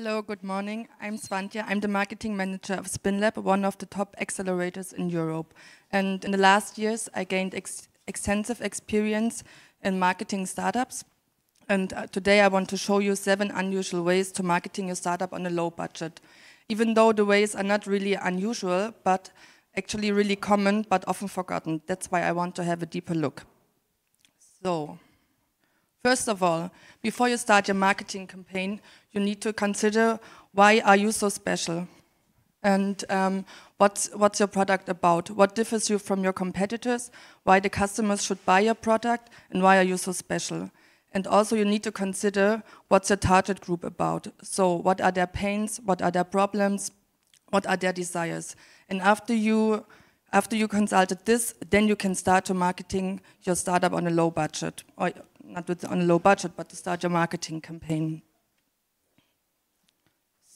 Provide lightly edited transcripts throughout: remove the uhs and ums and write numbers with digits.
Hello, good morning. I'm Svantje. I'm the marketing manager of Spinlab, one of the top accelerators in Europe. And in the last years, I gained extensive experience in marketing startups. And today I want to show you 7 unusual ways to marketing a startup on a low budget. Even though the ways are not really unusual, but actually really common, but often forgotten. That's why I want to have a deeper look. So, first of all, before you start your marketing campaign, you need to consider why are you so special? And what's your product about? What differs you from your competitors? Why the customers should buy your product? And why are you so special? And also you need to consider what's your target group about. So what are their pains? What are their problems? What are their desires? And after you consulted this, then you can start to marketing your startup on a low budget. Or not on a low budget, but to start your marketing campaign.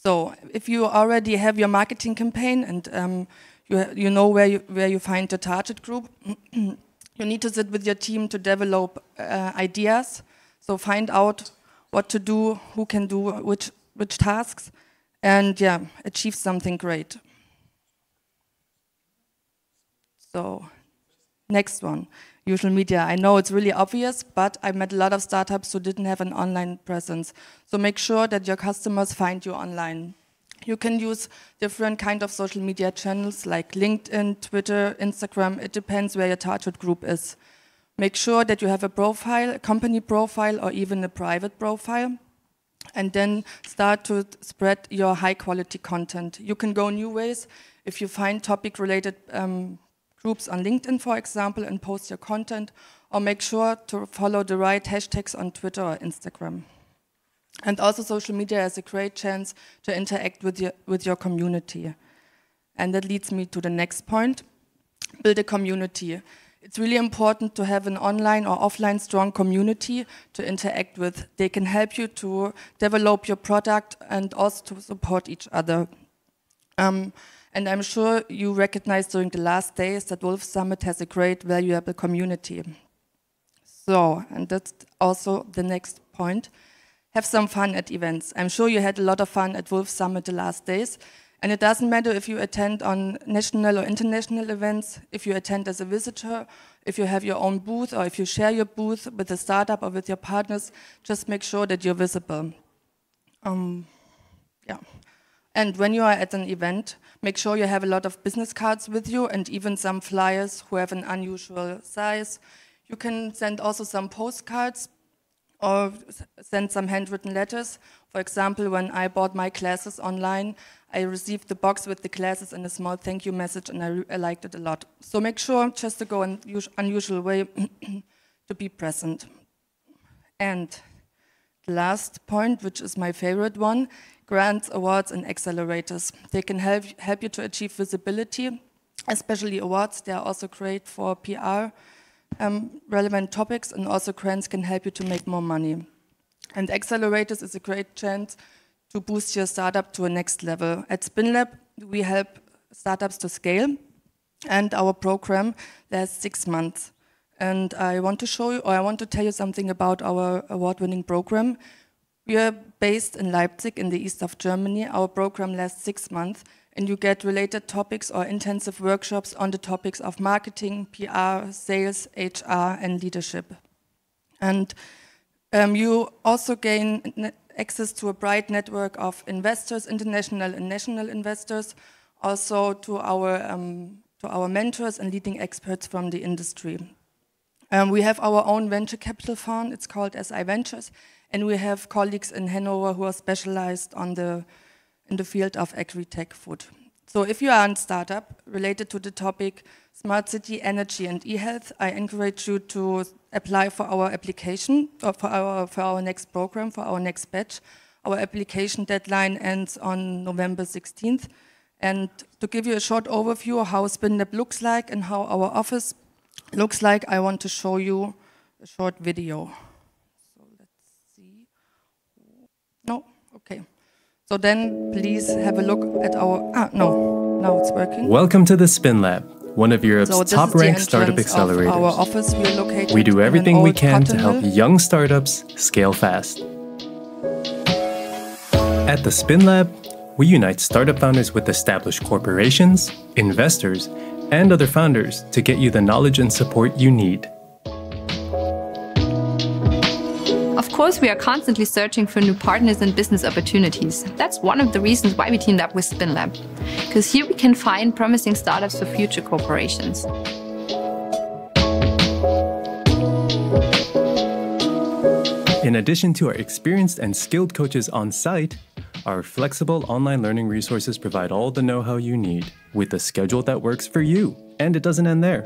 So if you already have your marketing campaign and you know where you find your target group, you need to sit with your team to develop ideas. So find out what to do, who can do which tasks, and yeah, achieve something great. So next one, social media. I know it's really obvious, but I met a lot of startups who didn't have an online presence. So make sure that your customers find you online. You can use different kind of social media channels like LinkedIn, Twitter, Instagram. It depends where your target group is. Make sure that you have a profile, a company profile, or even a private profile. And then start to spread your high quality content. You can go new ways. If you find topic related groups on LinkedIn, for example, and post your content, or make sure to follow the right hashtags on Twitter or Instagram. And also social media is a great chance to interact with your community. And that leads me to the next point, build a community. It's really important to have an online or offline strong community to interact with. They can help you to develop your product and also to support each other. And I'm sure you recognized during the last days that Wolf Summit has a great, valuable community. So, and that's also the next point. Have some fun at events. I'm sure you had a lot of fun at Wolf Summit the last days. And it doesn't matter if you attend on national or international events, if you attend as a visitor, if you have your own booth, or if you share your booth with a startup or with your partners, just make sure that you're visible. Yeah. And when you are at an event, make sure you have a lot of business cards with you and even some flyers who have an unusual size. You can send also some postcards or send some handwritten letters. For example, when I bought my classes online, I received the box with the classes and a small thank you message, and I liked it a lot. So make sure just to go in unusual way to be present. And the last point, which is my favorite one, grants, awards, and accelerators. They can help you to achieve visibility, especially awards. They are also great for PR, relevant topics, and also grants can help you to make more money. And accelerators is a great chance to boost your startup to a next level. At Spinlab, we help startups to scale, and our program lasts 6 months. And I want to show you, or I want to tell you something about our award-winning program. We are based in Leipzig, in the east of Germany. Our program lasts 6 months, and you get related topics or intensive workshops on the topics of marketing, PR, sales, HR, and leadership. And you also gain access to a bright network of investors, international and national investors, also to our mentors and leading experts from the industry. We have our own venture capital fund, it's called SI Ventures, and we have colleagues in Hanover who are specialized in the field of agri-tech food. So if you are a startup related to the topic Smart City, Energy and e-health, I encourage you to apply for our application, or for our next program, for our next batch. Our application deadline ends on November 16th. And to give you a short overview of how Spinlab looks like and how our office looks like, I want to show you a short video. So let's see. No? Okay. So then please have a look at our, now it's working. Welcome to the Spinlab, one of Europe's top-ranked startup accelerators. Our office, we are located we do everything we can to help mill. young startups scale fast. At the Spinlab, we unite startup founders with established corporations, investors, and other founders to get you the knowledge and support you need. Of course, we are constantly searching for new partners and business opportunities. That's one of the reasons why we teamed up with Spinlab, because here we can find promising startups for future corporations. In addition to our experienced and skilled coaches on site, our flexible online learning resources provide all the know-how you need with a schedule that works for you. And it doesn't end there.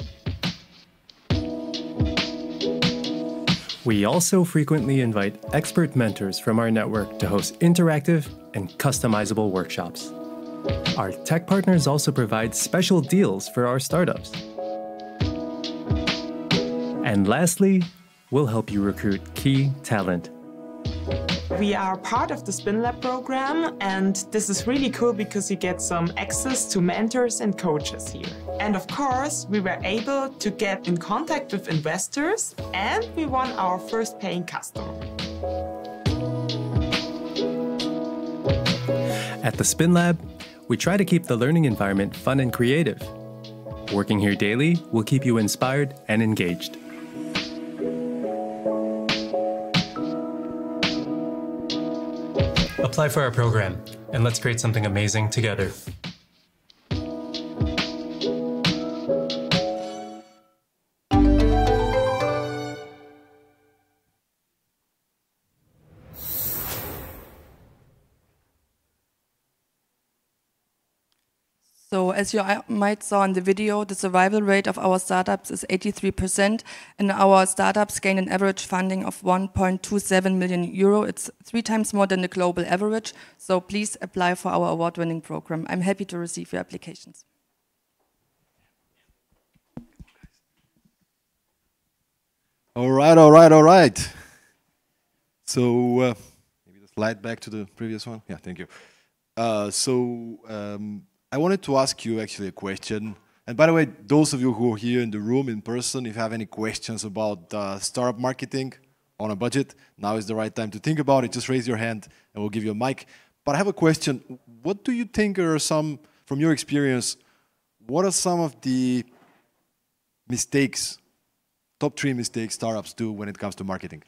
We also frequently invite expert mentors from our network to host interactive and customizable workshops. Our tech partners also provide special deals for our startups. And lastly, we'll help you recruit key talent. We are part of the Spinlab program, and this is really cool because you get some access to mentors and coaches here. And of course, we were able to get in contact with investors, and we won our first paying customer. At the Spinlab, we try to keep the learning environment fun and creative. Working here daily will keep you inspired and engaged. Apply for our program, and let's create something amazing together. So as you might saw in the video, the survival rate of our startups is 83%, and our startups gain an average funding of 1.27 million euro. It's 3 times more than the global average. So please apply for our award-winning program. I'm happy to receive your applications. All right. So maybe the slide back to the previous one. Yeah, thank you. I wanted to ask you actually a question. And by the way, those of you who are here in the room in person, if you have any questions about startup marketing on a budget, now is the right time to think about it. Just raise your hand and we'll give you a mic. But I have a question. What do you think are some, from your experience, what are some of the mistakes, top 3 mistakes startups do when it comes to marketing?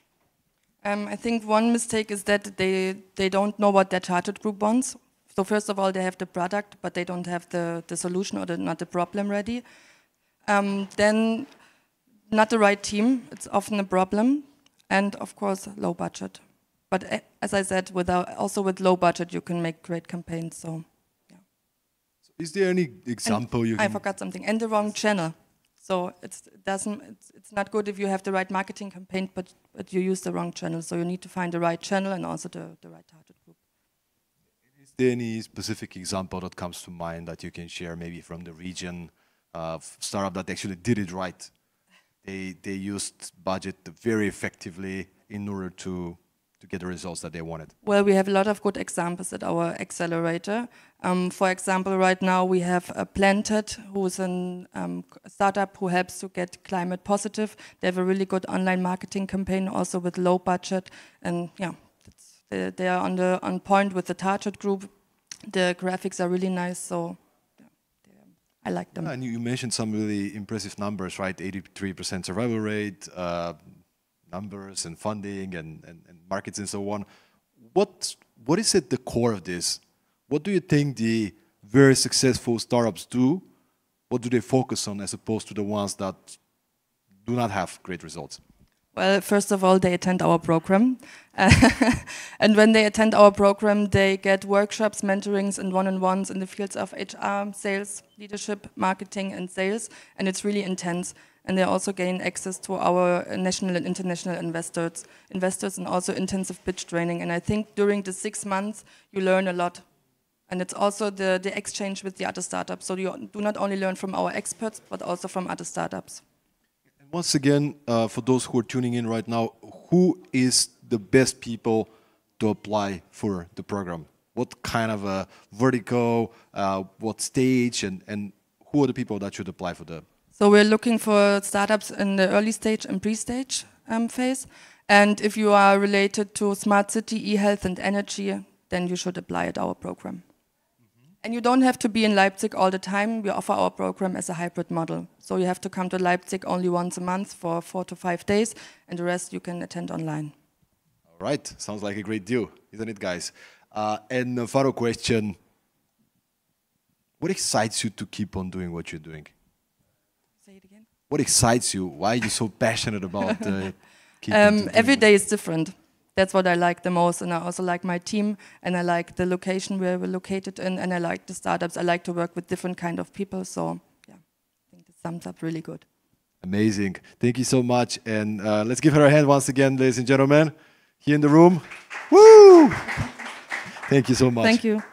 I think one mistake is that they don't know what their target group wants. So first of all, they have the product, but they don't have the solution or not the problem ready. Then not the right team, it's often a problem. And of course, low budget. But as I said, also with low budget, you can make great campaigns. So, yeah. So is there any example you can... I forgot something, and the wrong channel. So it's not good if you have the right marketing campaign, but you use the wrong channel. So you need to find the right channel and also the right target group. Is there any specific example that comes to mind that you can share, maybe from the region of startup that actually did it right? They used budget very effectively in order to get the results that they wanted. Well, we have a lot of good examples at our accelerator. For example, right now we have Planted, who's a startup who helps to get climate positive. They have a really good online marketing campaign, also with low budget, and yeah. They are on point with the target group. The graphics are really nice, so yeah, I like them. Yeah, and you mentioned some really impressive numbers, right? 83% survival rate, numbers and funding and markets and so on. What is at the core of this? What do you think the very successful startups do? What do they focus on as opposed to the ones that do not have great results? Well, first of all, they attend our program. And when they attend our program, they get workshops, mentorings, and one-on-ones in the fields of HR, sales, leadership, marketing, and sales. And it's really intense. And they also gain access to our national and international investors and also intensive pitch training. And I think during the 6 months, you learn a lot. And it's also the exchange with the other startups. So you do not only learn from our experts, but also from other startups. Once again, for those who are tuning in right now, who is the best people to apply for the program? What kind of a vertical, what stage, and who are the people that should apply for the... So we're looking for startups in the early stage and pre-stage phase. And if you are related to smart city, e-health and energy, then you should apply at our program. And you don't have to be in Leipzig all the time. We offer our program as a hybrid model. So you have to come to Leipzig only once a month for 4 to 5 days, and the rest you can attend online. All right, sounds like a great deal, isn't it, guys? And a final question. What excites you to keep on doing what you're doing? Say it again. What excites you? Why are you so passionate about keeping every day is different. That's what I like the most, and I also like my team, and I like the location where we're located in, and I like the startups. I like to work with different kind of people, so yeah, I think this sums up really good. Amazing. Thank you so much, and let's give her a hand once again, ladies and gentlemen, here in the room. Woo! Thank you so much. Thank you.